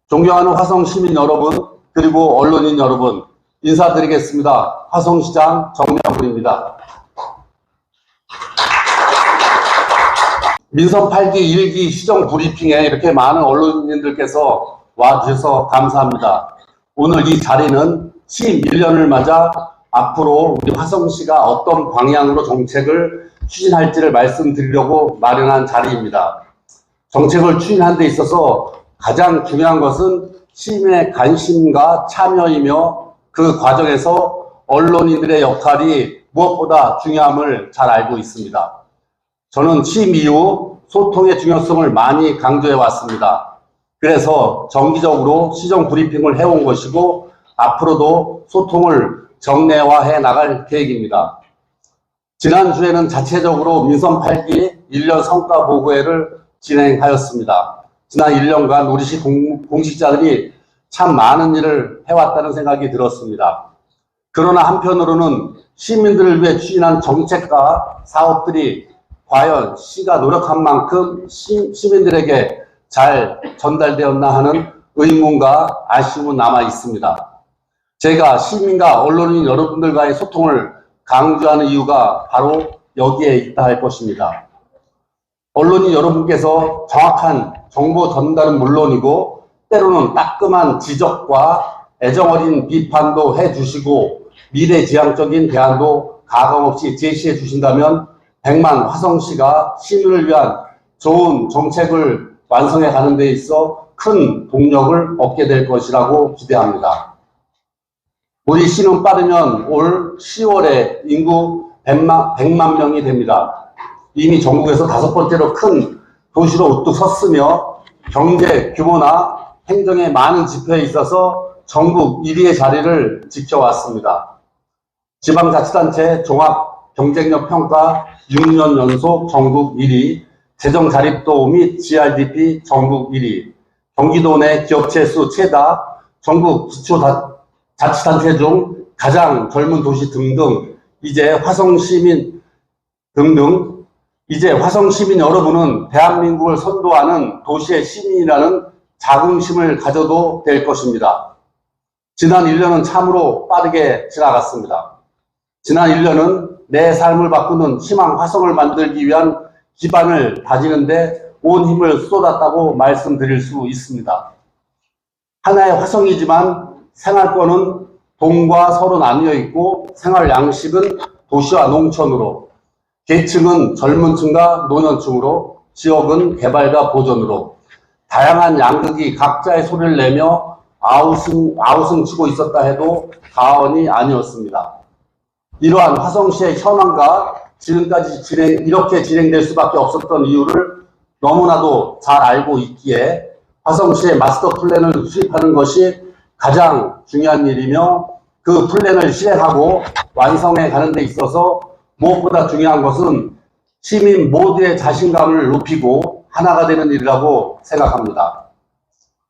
존경하는 화성 시민 여러분, 그리고 언론인 여러분, 인사드리겠습니다. 화성시장 정명훈입니다. 민선 8기 1기 시정 브리핑에 이렇게 많은 언론인들께서 와주셔서 감사합니다. 오늘 이 자리는 취임 1년을 맞아 앞으로 우리 화성시가 어떤 방향으로 정책을 추진할지를 말씀드리려고 마련한 자리입니다. 정책을 추진하는 데 있어서 가장 중요한 것은 시민의 관심과 참여이며 그 과정에서 언론인들의 역할이 무엇보다 중요함을 잘 알고 있습니다. 저는 취임 이후 소통의 중요성을 많이 강조해 왔습니다. 그래서 정기적으로 시정 브리핑을 해온 것이고 앞으로도 소통을 정례화해 나갈 계획입니다. 지난주에는 자체적으로 민선 8기 1년 성과 보고회를 진행하였습니다. 지난 1년간 우리 시 공직자들이 참 많은 일을 해왔다는 생각이 들었습니다. 그러나 한편으로는 시민들을 위해 추진한 정책과 사업들이 과연 시가 노력한 만큼 시민들에게 잘 전달되었나 하는 의문과 아쉬움은 남아 있습니다. 제가 시민과 언론인 여러분들과의 소통을 강조하는 이유가 바로 여기에 있다 할 것입니다. 언론인 여러분께서 정확한 정보 전달은 물론이고 때로는 따끔한 지적과 애정어린 비판도 해주시고 미래지향적인 대안도 가감없이 제시해 주신다면 100만 화성시가 시민을 위한 좋은 정책을 완성해 가는 데 있어 큰 동력을 얻게 될 것이라고 기대합니다. 우리 시는 빠르면 올 10월에 인구 100만 명이 됩니다. 이미 전국에서 5번째로 큰 도시로 우뚝 섰으며 경제 규모나 행정의 많은 지표에 있어서 전국 1위의 자리를 지켜왔습니다. 지방자치단체 종합경쟁력 평가 6년 연속 전국 1위, 재정자립도 및 GRDP 전국 1위, 경기도 내 기업체 수 최다, 전국 기초자치단체 중 가장 젊은 도시 등등, 이제 화성시민 여러분은 대한민국을 선도하는 도시의 시민이라는 자긍심을 가져도 될 것입니다. 지난 1년은 참으로 빠르게 지나갔습니다. 지난 1년은 내 삶을 바꾸는 희망 화성을 만들기 위한 기반을 다지는데 온 힘을 쏟았다고 말씀드릴 수 있습니다. 하나의 화성이지만 생활권은 동과 서로 나뉘어 있고 생활 양식은 도시와 농촌으로, 계층은 젊은 층과 노년층으로, 지역은 개발과 보전으로 다양한 양극이 각자의 소리를 내며 아우성 치고 있었다 해도 과언이 아니었습니다. 이러한 화성시의 현황과 지금까지 이렇게 진행될 수밖에 없었던 이유를 너무나도 잘 알고 있기에 화성시의 마스터 플랜을 수립하는 것이 가장 중요한 일이며 그 플랜을 실행하고 완성해 가는 데 있어서 무엇보다 중요한 것은 시민 모두의 자신감을 높이고 하나가 되는 일이라고 생각합니다.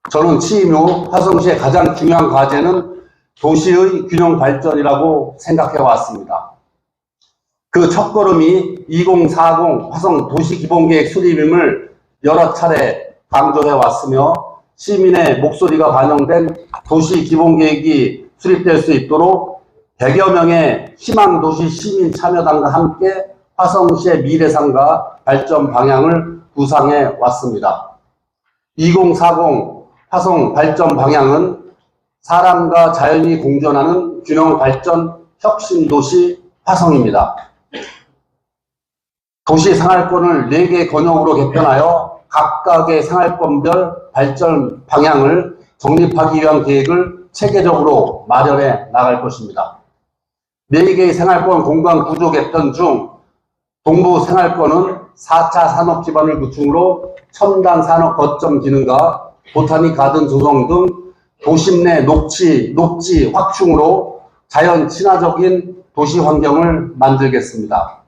저는 취임 후 화성시의 가장 중요한 과제는 도시의 균형 발전이라고 생각해 왔습니다. 그 첫걸음이 2040 화성 도시기본계획 수립임을 여러 차례 강조해 왔으며 시민의 목소리가 반영된 도시기본계획이 수립될 수 있도록 100여 명의 희망도시 시민 참여단과 함께 화성시의 미래상과 발전 방향을 구상해 왔습니다. 2040 화성 발전 방향은 사람과 자연이 공존하는 균형 발전 혁신도시 화성입니다. 도시 생활권을 4개 권역으로 개편하여 각각의 생활권별 발전 방향을 정립하기 위한 계획을 체계적으로 마련해 나갈 것입니다. 4개의 생활권 공간 구조 개편 중 동부 생활권은 4차 산업 기반을 구축으로 첨단 산업 거점 기능과 보타닉 가든 조성 등 도심 내 녹지 확충으로 자연 친화적인 도시 환경을 만들겠습니다.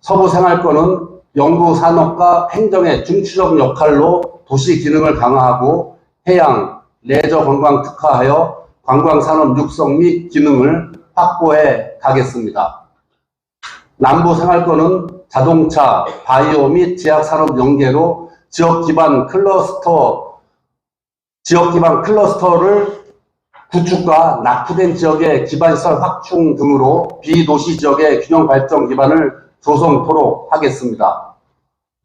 서부 생활권은 연구 산업과 행정의 중추적 역할로 도시 기능을 강화하고 해양, 레저 관광 특화하여 관광 산업 육성 및 기능을 확보해 가겠습니다. 남부 생활권은 자동차, 바이오 및 제약 산업 연계로 지역 기반 클러스터 지역 기반 클러스터를 구축과 낙후된 지역의 기반시설 확충 등으로 비도시 지역의 균형 발전 기반을 조성토록 하겠습니다.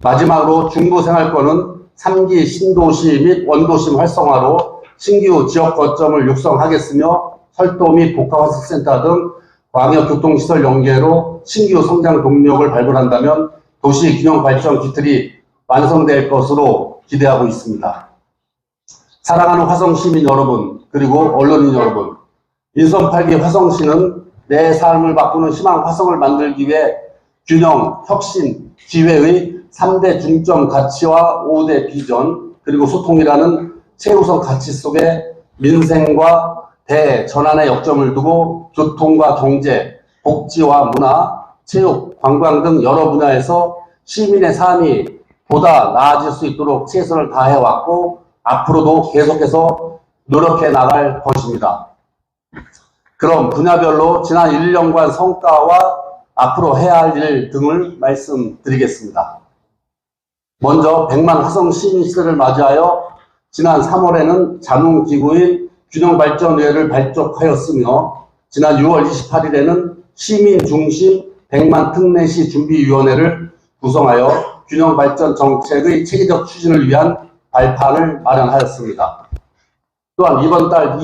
마지막으로 중부생활권은 3기 신도시 및 원도심 활성화로 신규 지역 거점을 육성하겠으며 철도 및 복합화석센터 등 광역교통시설 연계로 신규 성장 동력을 발굴한다면 도시 균형 발전 기틀이 완성될 것으로 기대하고 있습니다. 사랑하는 화성시민 여러분, 그리고 언론인 여러분, 인선 8기 화성시는 내 삶을 바꾸는 희망 화성을 만들기 위해 균형, 혁신, 기회의 3대 중점 가치와 5대 비전, 그리고 소통이라는 최우선 가치 속에 민생과 대전환의 역점을 두고 교통과 경제, 복지와 문화, 체육, 관광 등 여러 분야에서 시민의 삶이 보다 나아질 수 있도록 최선을 다해왔고 앞으로도 계속해서 노력해 나갈 것입니다. 그럼 분야별로 지난 1년간 성과와 앞으로 해야 할 일 등을 말씀드리겠습니다. 먼저 100만 화성 시민 시대를 맞이하여 지난 3월에는 자문기구인 균형발전위회를 발족하였으며 지난 6월 28일에는 시민 중심 100만 특례시 준비위원회를 구성하여 균형발전 정책의 체계적 추진을 위한 발판을 마련하였습니다. 또한 이번 달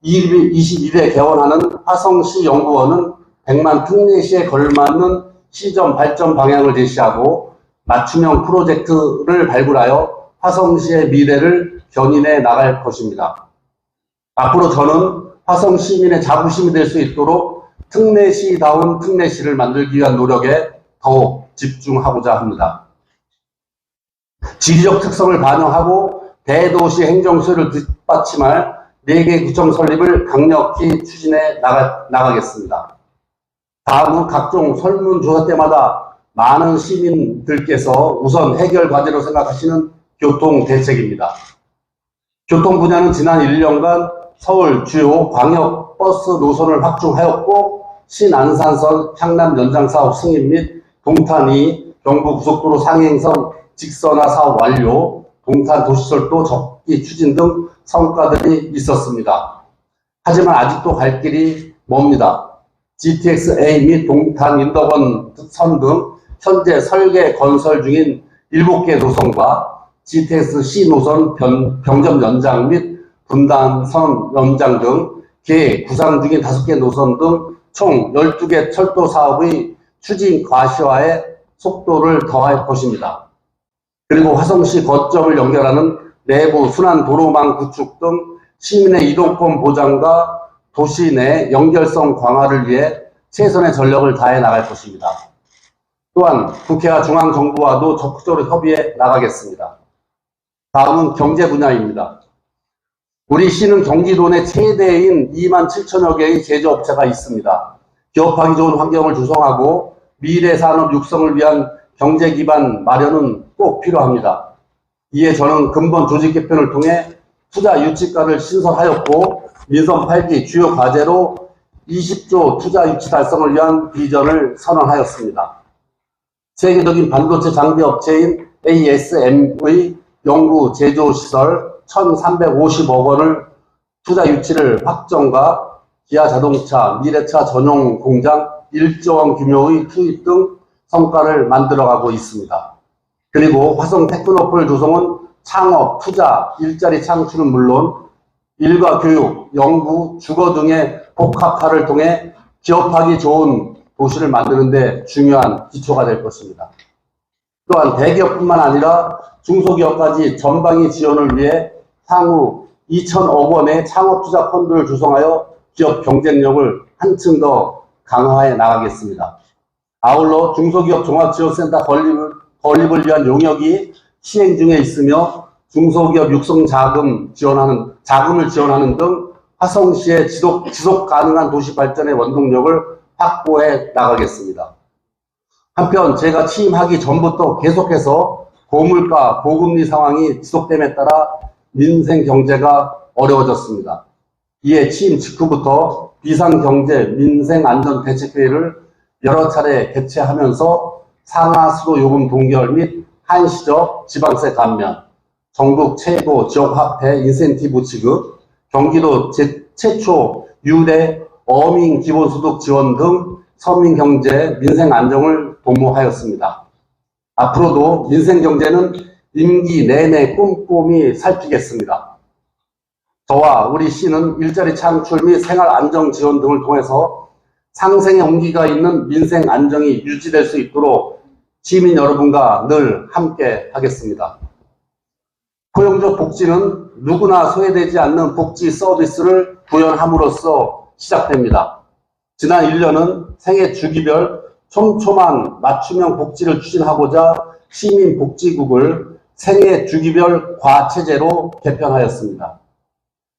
21일에 개원하는 화성시 연구원은 100만 특례시에 걸맞는 시정 발전 방향을 제시하고 맞춤형 프로젝트를 발굴하여 화성시의 미래를 견인해 나갈 것입니다. 앞으로 저는 화성 시민의 자부심이 될 수 있도록 특례시다운 특례시를 만들기 위한 노력에 더욱 집중하고자 합니다. 지리적 특성을 반영하고 대도시 행정수를 뒷받침할 4개 구청 설립을 강력히 추진해 나가겠습니다. 다음은 각종 설문조사 때마다 많은 시민들께서 우선 해결 과제로 생각하시는 교통대책입니다. 교통 분야는 지난 1년간 서울 주요 광역 버스 노선을 확충하였고 신안산선 향남 연장 사업 승인 및 동탄 2 경부고속도로 상행선 직선화 사업 완료, 동탄 도시철도 접기 추진 등 성과들이 있었습니다. 하지만 아직도 갈 길이 멉니다. GTX-A 및 동탄 인덕원 선 등 현재 설계 건설 중인 7개 노선과 GTX-C 노선 병점 연장 및 분당선 연장 등 계획 구상 중인 5개 노선 등 총 12개 철도 사업의 추진 과시화에 속도를 더할 것입니다. 그리고 화성시 거점을 연결하는 내부 순환 도로망 구축 등 시민의 이동권 보장과 도시 내 연결성 강화를 위해 최선의 전력을 다해 나갈 것입니다. 또한 국회와 중앙정부와도 적극적으로 협의해 나가겠습니다. 다음은 경제 분야입니다. 우리 시는 경기도 내 최대인 2만 7천여 개의 제조업체가 있습니다. 기업하기 좋은 환경을 조성하고 미래 산업 육성을 위한 경제 기반 마련은 꼭 필요합니다. 이에 저는 근본 조직 개편을 통해 투자 유치과를 신설하였고 민선 8기 주요 과제로 20조 투자 유치 달성을 위한 비전을 선언하였습니다. 세계적인 반도체 장비 업체인 ASM의 연구 제조 시설 1,350억 원을 투자 유치를 확정과 기아 자동차, 미래차 전용 공장 1조 원 규모의 투입 등 성과를 만들어가고 있습니다. 그리고 화성 테크노폴 조성은 창업, 투자, 일자리 창출은 물론 일과 교육, 연구, 주거 등의 복합화를 통해 기업하기 좋은 도시를 만드는 데 중요한 기초가 될 것입니다. 또한 대기업뿐만 아니라 중소기업까지 전방위 지원을 위해 향후 2천억 원의 창업투자 펀드를 조성하여 기업 경쟁력을 한층 더 강화해 나가겠습니다. 아울러 중소기업 종합지원센터 건립을 위한 용역이 시행 중에 있으며 중소기업 육성 자금을 지원하는 등 화성시의 지속 가능한 도시 발전의 원동력을 확보해 나가겠습니다. 한편 제가 취임하기 전부터 계속해서 고물가, 고금리 상황이 지속됨에 따라 민생 경제가 어려워졌습니다. 이에 취임 직후부터 비상경제 민생안전대책회의를 여러 차례 개최하면서 상하수도 요금 동결 및 한시적 지방세 감면, 전국 최고 지역화폐 인센티브 지급, 경기도 최초 유례 어민 기본소득 지원 등 서민경제, 민생안정을 도모하였습니다. 앞으로도 민생경제는 임기 내내 꼼꼼히 살피겠습니다. 저와 우리 시는 일자리 창출 및 생활안정 지원 등을 통해서 상생의 온기가 있는 민생 안정이 유지될 수 있도록 시민 여러분과 늘 함께 하겠습니다. 포용적 복지는 누구나 소외되지 않는 복지 서비스를 구현함으로써 시작됩니다. 지난 1년은 생애 주기별 촘촘한 맞춤형 복지를 추진하고자 시민복지국을 생애 주기별 과체제로 개편하였습니다.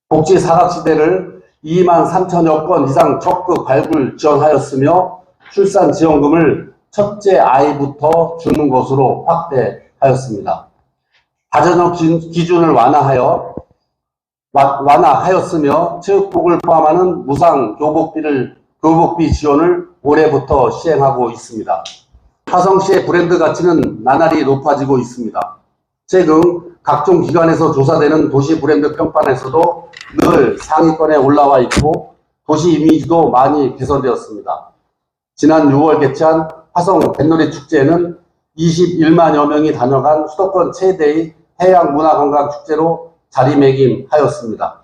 복지 사각지대를 2만 3천여 건 이상 적극 발굴 지원하였으며 출산지원금을 첫째 아이부터 주는 것으로 확대하였습니다. 다전적 기준을 완화하였으며 체육복을 포함하는 무상 교복비 지원을 올해부터 시행하고 있습니다. 화성시의 브랜드 가치는 나날이 높아지고 있습니다. 최근 각종 기관에서 조사되는 도시 브랜드 평판에서도 늘 상위권에 올라와 있고 도시 이미지도 많이 개선되었습니다. 지난 6월 개최한 화성 뱃놀이 축제에는 21만여 명이 다녀간 수도권 최대의 해양문화관광축제로 자리매김하였습니다.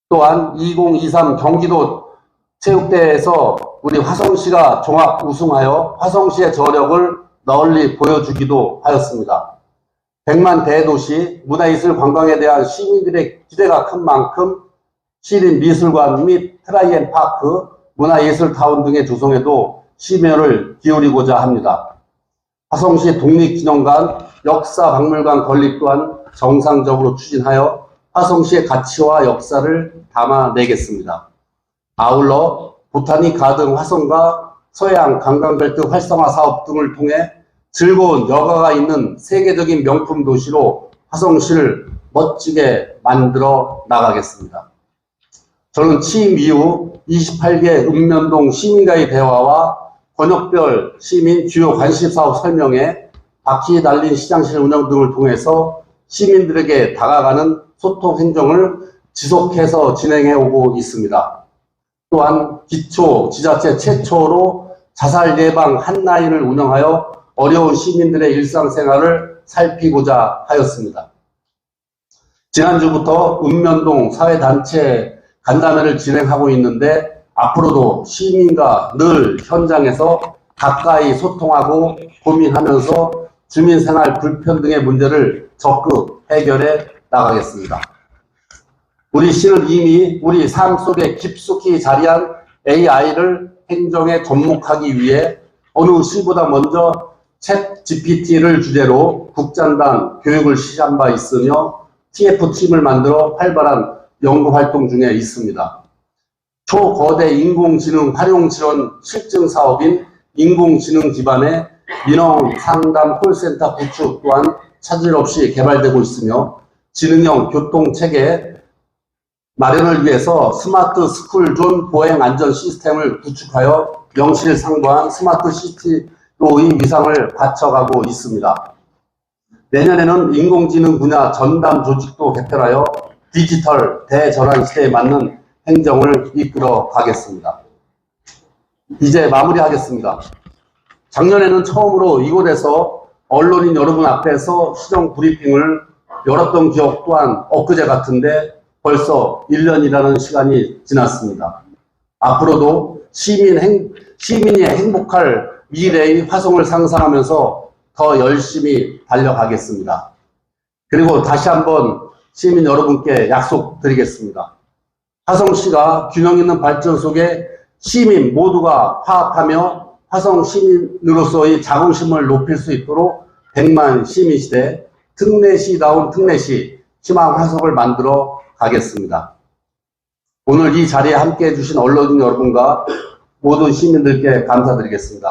또한 2023 경기도 체육대회에서 우리 화성시가 종합 우승하여 화성시의 저력을 널리 보여주기도 하였습니다. 100만 대도시 문화예술 관광에 대한 시민들의 기대가 큰 만큼 시립미술관 및 트라이앤파크, 문화예술타운 등의 조성에도 심혈을 기울이고자 합니다. 화성시 독립기념관, 역사박물관 건립 또한 정상적으로 추진하여 화성시의 가치와 역사를 담아내겠습니다. 아울러 보타닉 가든 화성과 서해안 관광벨트 활성화 사업 등을 통해 즐거운 여가가 있는 세계적인 명품 도시로 화성시를 멋지게 만들어 나가겠습니다. 저는 취임 이후 28개 읍면동 시민과의 대화와 권역별 시민 주요 관심사업 설명회, 바퀴 달린 시장실 운영 등을 통해서 시민들에게 다가가는 소통 행정을 지속해서 진행해 오고 있습니다. 또한 기초 지자체 최초로 자살 예방 핫라인을 운영하여 어려운 시민들의 일상생활을 살피고자 하였습니다. 지난주부터 읍면동 사회단체 간담회를 진행하고 있는데 앞으로도 시민과 늘 현장에서 가까이 소통하고 고민하면서 주민생활 불편 등의 문제를 적극 해결해 나가겠습니다. 우리 시는 이미 우리 삶 속에 깊숙이 자리한 AI를 행정에 접목하기 위해 어느 시보다 먼저 챗 GPT를 주제로 국장단 교육을 시작한 바 있으며 TF팀을 만들어 활발한 연구활동 중에 있습니다. 초거대 인공지능 활용 지원 실증 사업인 인공지능 기반의 민원 상담 콜센터 구축 또한 차질 없이 개발되고 있으며 지능형 교통체계 마련을 위해서 스마트 스쿨존 보행 안전 시스템을 구축하여 명실상부한 스마트 시티로의 위상을 갖춰가고 있습니다. 내년에는 인공지능 분야 전담 조직도 개편하여 디지털 대전환 시대에 맞는 행정을 이끌어 가겠습니다. 이제 마무리하겠습니다. 작년에는 처음으로 이곳에서 언론인 여러분 앞에서 시정 브리핑을 열었던 기억 또한 엊그제 같은데 벌써 1년이라는 시간이 지났습니다. 앞으로도 시민이 행복할 미래의 화성을 상상하면서 더 열심히 달려가겠습니다. 그리고 다시 한번 시민 여러분께 약속드리겠습니다. 화성시가 균형 있는 발전 속에 시민 모두가 화합하며 화성 시민으로서의 자긍심을 높일 수 있도록 100만 시민시대 특례시다운 특례시 희망 화성을 만들어 가겠습니다. 오늘 이 자리에 함께 해주신 언론인 여러분과 모든 시민들께 감사드리겠습니다.